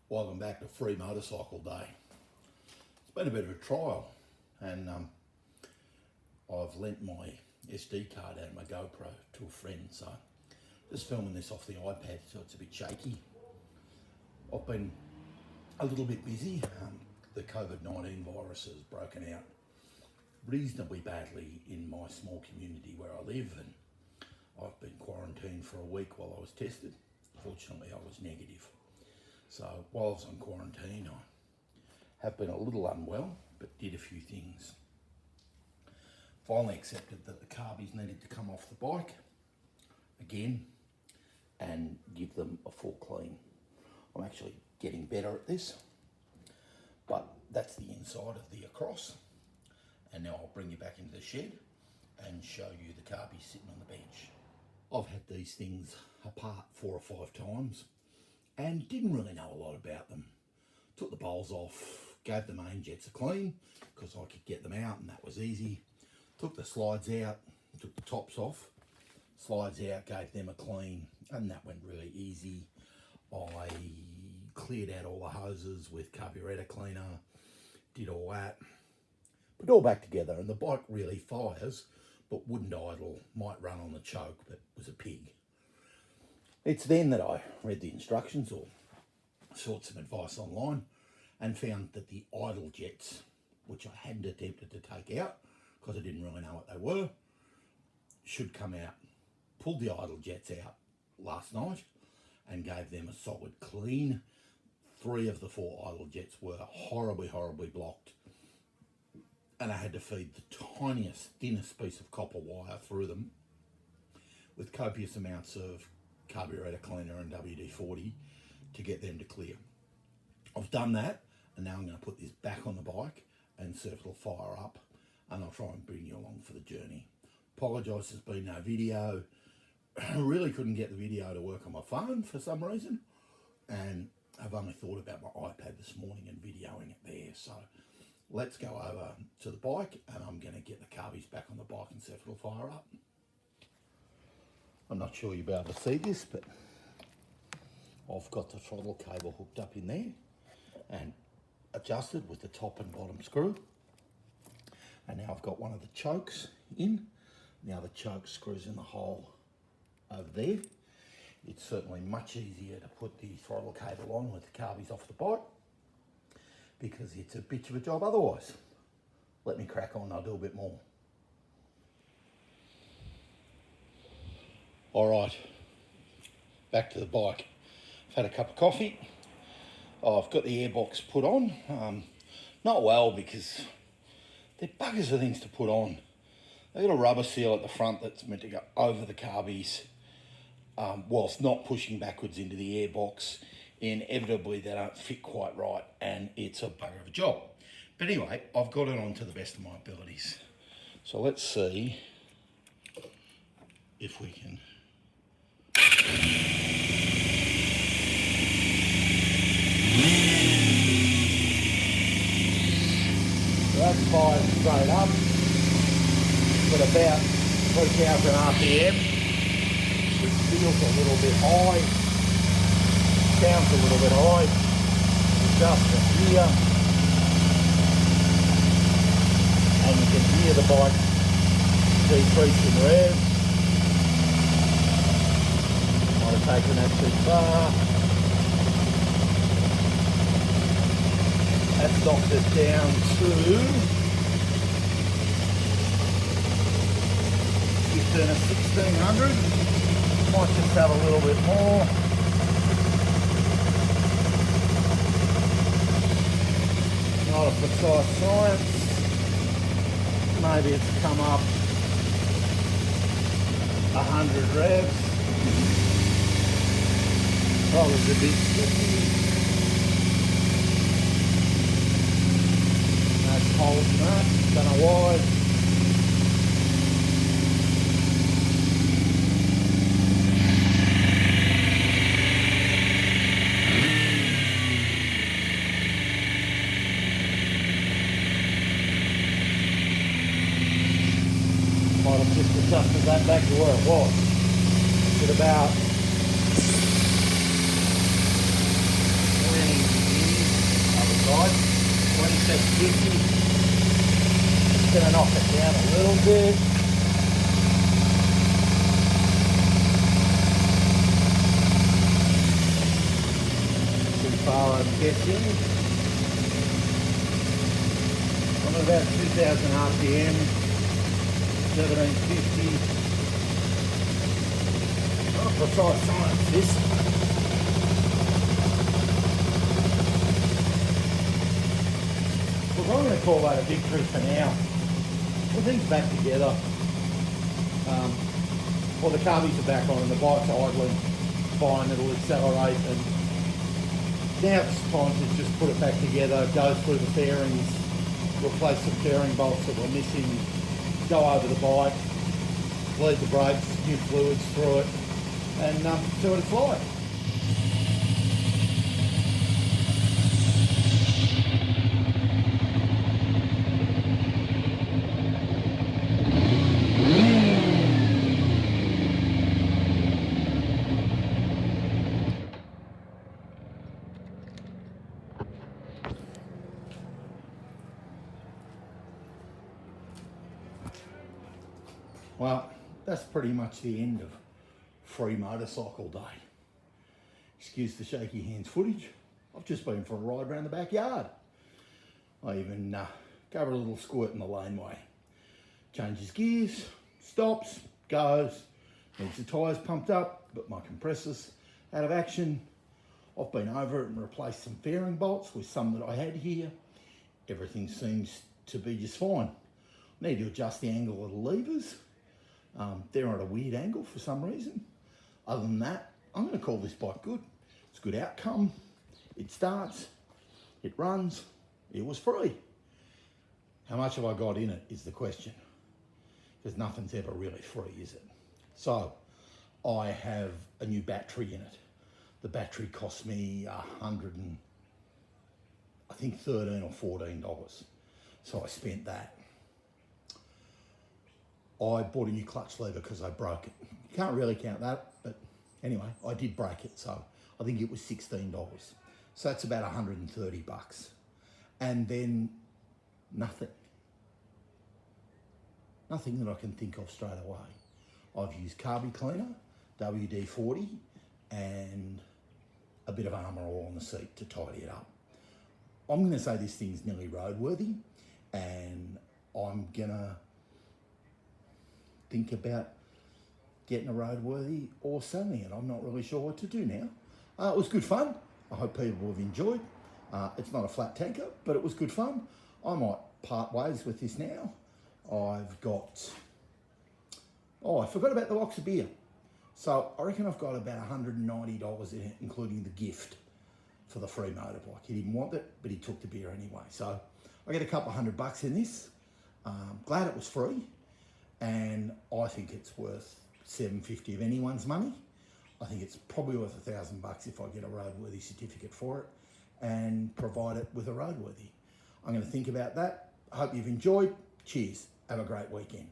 Welcome back to Free Motorcycle Day. It's been a bit of a trial, and I've lent my SD card out of my GoPro to a friend, so just filming this off the iPad, so it's a bit shaky. I've been a little bit busy. The COVID-19 virus has broken out reasonably badly in my small community where I live, and I've been quarantined for a week while I was tested. Fortunately, I was negative. So while I was on quarantine, I have been a little unwell, but did a few things. Finally accepted that the carbies needed to come off the bike again and give them a full clean. I'm actually getting better at this, but that's the inside of the across. And now I'll bring you back into the shed and show you the carbies sitting on the bench. I've had these things apart 4 or 5 times and didn't really know a lot about them. Took the bowls off, gave the main jets a clean because I could get them out and that was easy. Took the slides out, took the tops off, slides out, gave them a clean, and that went really easy. I cleared out all the hoses with carburetor cleaner, did all that, put it all back together, and the bike really fires, but wouldn't idle, might run on the choke, but was a pig. It's then that I read the instructions or sought some advice online and found that the idle jets, which I hadn't attempted to take out because I didn't really know what they were, should come out. Pulled the idle jets out last night and gave them a solid clean. 3 of the 4 idle jets were horribly blocked, and I had to feed the tiniest, thinnest piece of copper wire through them with copious amounts of carburetor cleaner and WD-40 to get them to clear. I've done that, and now I'm going to put this back on the bike and see if it'll fire up, and I'll try and bring you along for the journey. Apologise there's been no video. I really couldn't get the video to work on my phone for some reason, and I've only thought about my iPad this morning and videoing it there. So let's go over to the bike, and I'm going to get the carbies back on the bike and see if it'll fire up. I'm not sure you'll be able to see this, but I've got the throttle cable hooked up in there and adjusted with the top and bottom screw. And now I've got one of the chokes in. Now the choke screws in the hole over there. It's certainly much easier to put the throttle cable on with the carbies off the bike because it's a bitch of a job otherwise. Let me crack on, I'll do a bit more. All right, back to the bike. I've had a cup of coffee. I've got the airbox put on. Not well because they're buggers of things to put on. They've got a rubber seal at the front that's meant to go over the carbies whilst not pushing backwards into the airbox. Inevitably, they don't fit quite right and it's a bugger of a job. But anyway, I've got it on to the best of my abilities. So let's see if we can... So that's fired straight up, got about 3,000 RPM, which feels a little bit high, sounds a little bit high, adjust the gear, and you can hear the bike decreasing rev. Might have taken that too far. That's knocked it down to 15 or 1600. Might just have a little bit more. Not a precise science. Maybe it's come up 100 revs. Probably a bit sticky. That's holding that, don't know why. Might have just adjusted that back to where it was. At about 20. Suzuki. Just gonna knock it down a little bit. Too far, I'm guessing. I'm at about 2,000 RPM, 1750. Not a precise science, this. Look, I'm going to call that a victory for now. Everything's back together. Well, the carbies are back on and the bike's idling fine, it'll accelerate, and now it's time to just put it back together, go through the fairings, replace some fairing bolts that were missing, go over the bike, bleed the brakes, new fluids through it, and see what it's like. Well, that's pretty much the end of free motorcycle day. Excuse the shaky hands footage. I've just been for a ride around the backyard. I even gave her a little squirt in the laneway. Changes gears, stops, goes, needs the tyres pumped up, but my compressor's out of action. I've been over it and replaced some fairing bolts with some that I had here. Everything seems to be just fine. Need to adjust the angle of the levers. They're at a weird angle for some reason. Other than that, I'm going to call this bike good. It's a good outcome. It starts, it runs, it was free. How much have I got in it is the question. Because nothing's ever really free, is it? So, I have a new battery in it. The battery cost me $13 or $14. So I spent that. I bought a new clutch lever because I broke it. You can't really count that, but anyway, I did break it, so I think it was $16. So that's about 130 bucks. And then nothing. Nothing that I can think of straight away. I've used carby cleaner, WD-40, and a bit of Armour All on the seat to tidy it up. I'm going to say this thing's nearly roadworthy, and I'm going to think about getting a roadworthy or selling it. I'm not really sure what to do now. It was good fun. I hope people have enjoyed. It's not a flat tanker, but it was good fun. I might part ways with this now. I've got, I forgot about the box of beer. So I reckon I've got about $190 in it, including the gift for the free motorbike. He didn't want it, but he took the beer anyway. So I get a couple $100 in this. Glad it was free. And I think it's worth $750 of anyone's money. I think it's probably worth $1,000 if I get a roadworthy certificate for it and provide it with a roadworthy. I'm going to think about that. I hope you've enjoyed. Cheers. Have a great weekend.